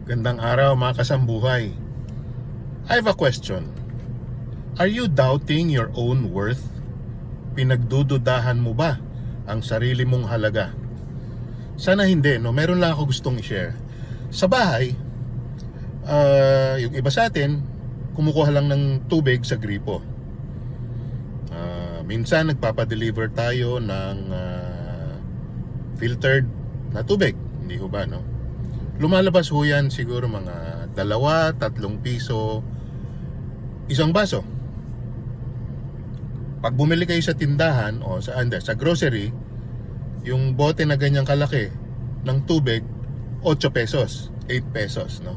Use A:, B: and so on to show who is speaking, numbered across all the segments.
A: Gandang araw mga kasambuhay. I have a question. Are you doubting your own worth? Pinagdududahan mo ba ang sarili mong halaga? Sana hindi, no? Meron lang ako gustong i-share. Sa bahay, yung iba sa atin, kumukuha lang ng tubig sa gripo. Minsan nagpapadeliver tayo ng filtered na tubig. Hindi ho ba, no? Lumalabas ho yan siguro mga 2-3 piso isang baso. Pag bumili kayo sa tindahan o sa grocery, yung bote na ganyang kalaki ng tubig 8 pesos, 8 pesos, no?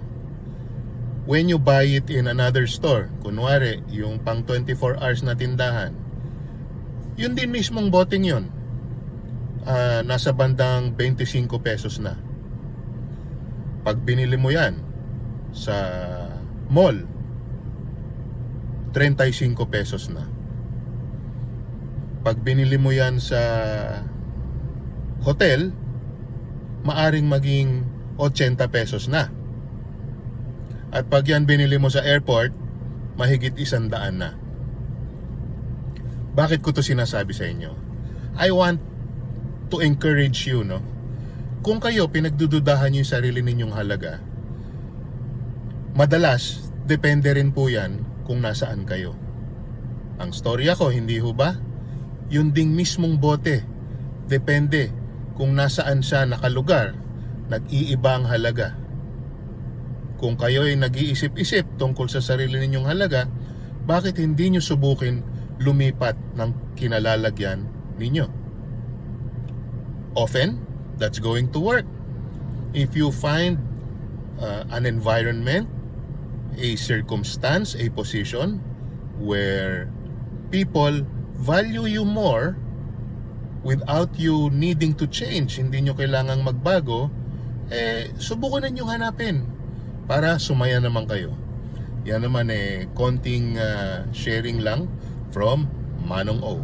A: When you buy it in another store, kunwari yung pang 24 hours na tindahan, yun din mismong boteng yun, nasa bandang 25 pesos na. Pag binili mo yan sa mall, 35 pesos na. Pag binili mo yan sa hotel, maaring maging 80 pesos na. At pag yan binili mo sa airport, mahigit 100 na. Bakit ko to sinasabi sa inyo? I want to encourage you, no? Kung kayo pinagdududahan yung sarili ninyong halaga, madalas depende rin po yan kung nasaan kayo. Ang storya ko, hindi ho ba? Yung ding mismong bote, depende kung nasaan siya nakalugar, nag-iiba ang halaga. Kung kayo ay nag-iisip-isip tungkol sa sarili ninyong halaga, bakit hindi nyo subukin lumipat ng kinalalagyan ninyo? Often, that's going to work. If you find an environment, a circumstance, a position where people value you more without you needing to change, hindi nyo kailangang magbago, subukan ninyong hanapin para sumaya naman kayo. Yan naman konting sharing lang from Manong O.